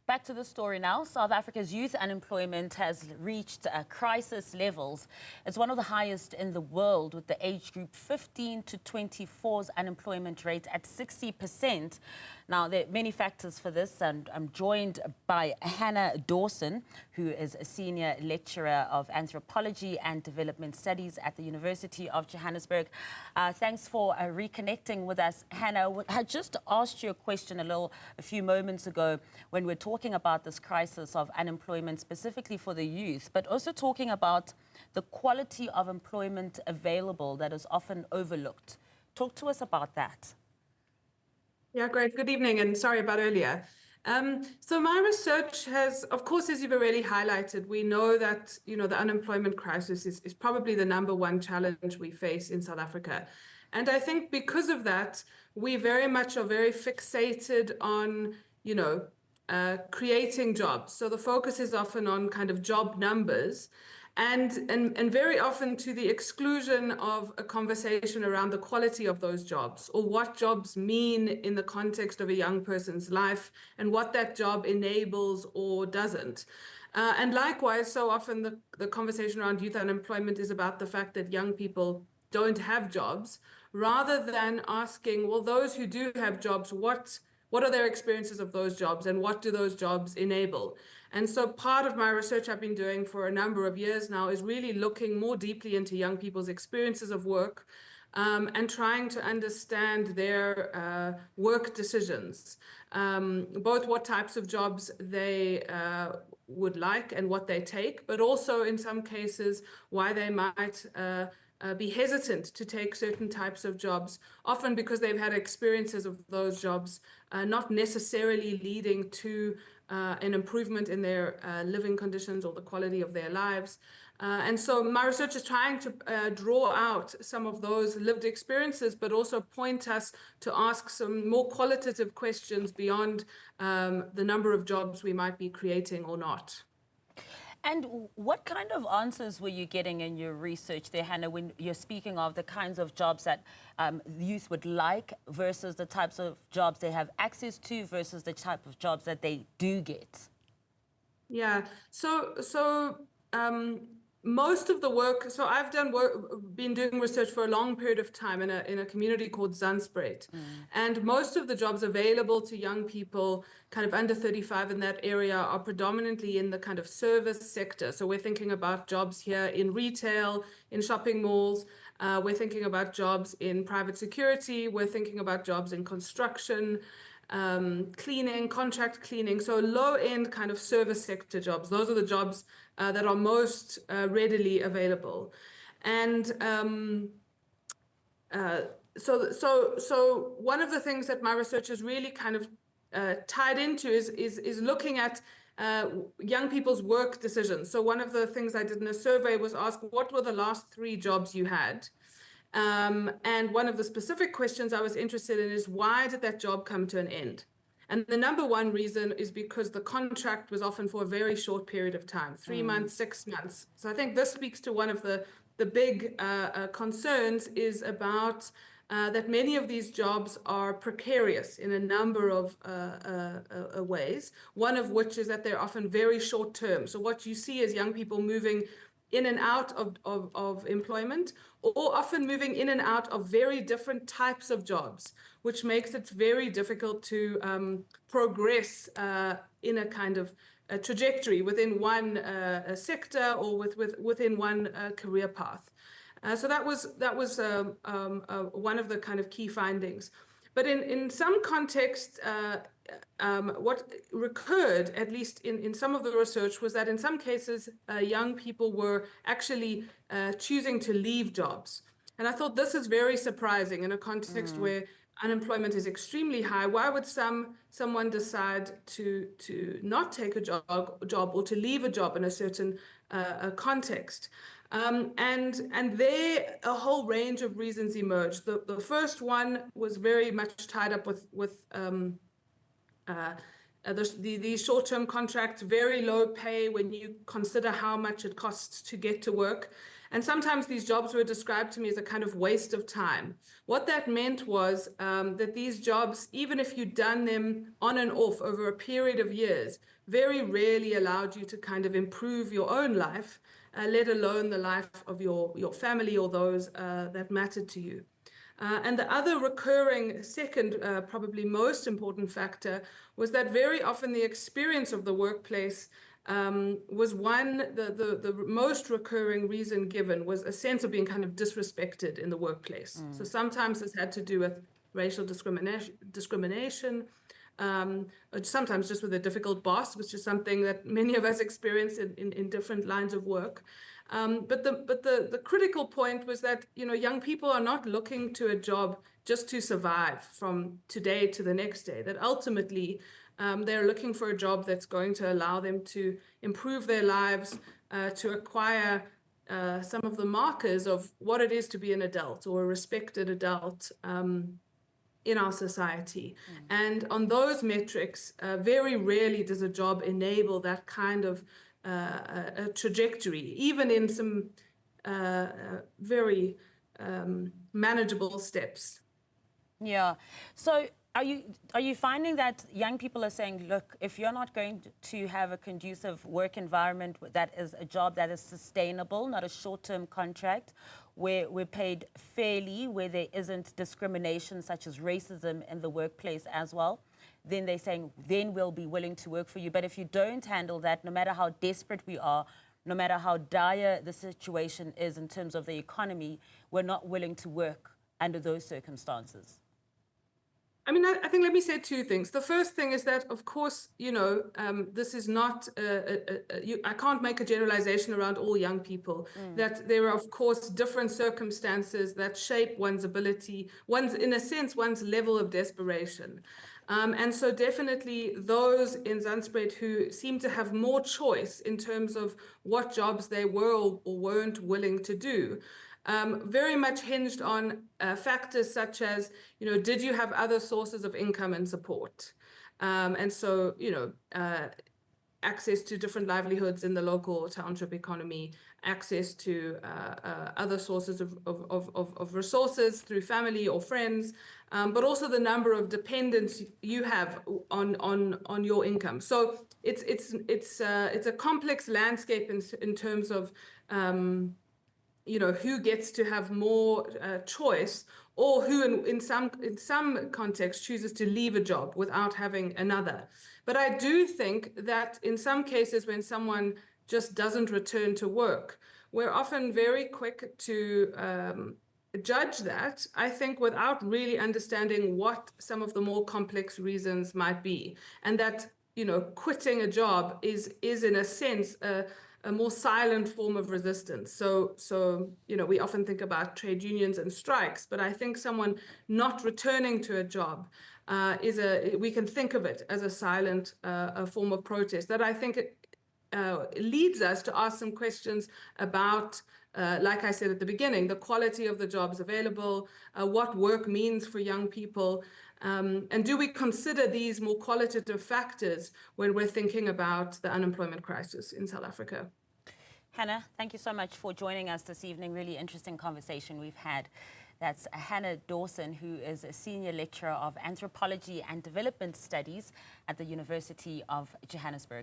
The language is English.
Back to the story now. South Africa's youth unemployment has reached crisis levels. It's one of the highest in the world, with the age group 15 to 24's unemployment rate at 60%. Now, there are many factors for this, and I'm joined by Hannah Dawson, who is a senior lecturer of anthropology and development studies at the University of Johannesburg. Thanks for reconnecting with us. Hannah, I just asked you a question a few moments ago when we're talking about this crisis of unemployment specifically for the youth, but also talking about the quality of employment available that is often overlooked. Talk to us about that. Yeah, great. Good evening, and sorry about earlier. So my research has, of course, as you've already highlighted, we know that, the unemployment crisis is probably the #1 challenge we face in South Africa. And I think because of that, we very much are very fixated on, creating jobs. So the focus is often on kind of job numbers and very often to the exclusion of a conversation around the quality of those jobs, or what jobs mean in the context of a young person's life and what that job enables or doesn't. And likewise, so often the conversation around youth unemployment is about the fact that young people don't have jobs, rather than asking, well, those who do have jobs, what are their experiences of those jobs and what do those jobs enable? And so part of my research I've been doing for a number of years now is really looking more deeply into young people's experiences of work and trying to understand their work decisions, both what types of jobs they would like and what they take, but also in some cases why they might be hesitant to take certain types of jobs, often because they've had experiences of those jobs not necessarily leading to an improvement in their living conditions or the quality of their lives. And so my research is trying to draw out some of those lived experiences, but also point us to ask some more qualitative questions beyond the number of jobs we might be creating or not. And what kind of answers were you getting in your research there, Hannah, when you're speaking of the kinds of jobs that youth would like versus the types of jobs they have access to versus the type of jobs that they do get? Yeah, so most of the work, so I've been doing research for a long period of time in a community called Zandspruit. And most of the jobs available to young people kind of under 35 in that area are predominantly in the kind of service sector. So we're thinking about jobs here in retail, in shopping malls. We're thinking about jobs in private security. We're thinking about jobs in construction, cleaning, contract cleaning, so low-end kind of service sector jobs. Those are the jobs that are most readily available. And so one of the things that my research is really kind of tied into is looking at young people's work decisions. So one of the things I did in a survey was ask, what were the last 3 jobs you had? And one of the specific questions I was interested in is, why did that job come to an end? And the #1 reason is because the contract was often for a very short period of time, 3 months, 6 months. So I think this speaks to one of the big concerns is about that many of these jobs are precarious in a number of ways, one of which is that they're often very short term. So what you see is young people moving in and out of employment, or often moving in and out of very different types of jobs, which makes it very difficult to progress in a kind of a trajectory within one sector or within one career path. So that was one of the kind of key findings. But in some contexts, what recurred, at least in some of the research, was that in some cases, young people were actually choosing to leave jobs. And I thought this is very surprising in a context where unemployment is extremely high. Why would someone decide to not take a job or to leave a job in a certain context? And there a whole range of reasons emerged. The first one was very much tied up with these short-term contracts, very low pay when you consider how much it costs to get to work. And sometimes these jobs were described to me as a kind of waste of time. What that meant was that these jobs, even if you'd done them on and off over a period of years, very rarely allowed you to kind of improve your own life, let alone the life of your family or those that mattered to you. And the other recurring second, probably most important factor was that very often the experience of the workplace was the most recurring reason given was a sense of being kind of disrespected in the workplace. So sometimes this had to do with racial discrimination, or sometimes just with a difficult boss, which is something that many of us experience in different lines of work. But the critical point was that, you know, young people are not looking to a job just to survive from today to the next day, that ultimately they're looking for a job that's going to allow them to improve their lives, to acquire some of the markers of what it is to be an adult or a respected adult in our society. And on those metrics, very rarely does a job enable that kind of a trajectory, even in some very manageable steps. Yeah. So are you finding that young people are saying, look, if you're not going to have a conducive work environment that is a job that is sustainable, not a short-term contract, where we're paid fairly, where there isn't discrimination such as racism in the workplace as well, then they're saying, then we'll be willing to work for you. But if you don't handle that, no matter how desperate we are, no matter how dire the situation is in terms of the economy, we're not willing to work under those circumstances. I mean, I think let me say two things. The first thing is that, of course, you know, this is not, I can't make a generalization around all young people, that there are, of course, different circumstances that shape one's ability, in a sense, one's level of desperation. And so definitely those in Zandspruit who seem to have more choice in terms of what jobs they were or weren't willing to do, very much hinged on factors such as, you know, did you have other sources of income and support? And so, you know, access to different livelihoods in the local or township economy, access to other sources of resources through family or friends, but also the number of dependents you have on your income. So it's a complex landscape in terms of you know, who gets to have more choice, or who in some context chooses to leave a job without having another. But I do think that in some cases when someone just doesn't return to work, we're often very quick to judge that, I think, without really understanding what some of the more complex reasons might be. And that, you know, quitting a job is in a sense a more silent form of resistance. So you know, we often think about trade unions and strikes, but I think someone not returning to a job we can think of it as a silent form of protest that I think leads us to ask some questions about, like I said at the beginning, the quality of the jobs available, what work means for young people, and do we consider these more qualitative factors when we're thinking about the unemployment crisis in South Africa? Hannah, thank you so much for joining us this evening. Really interesting conversation we've had. That's Hannah Dawson, who is a senior lecturer of anthropology and development studies at the University of Johannesburg.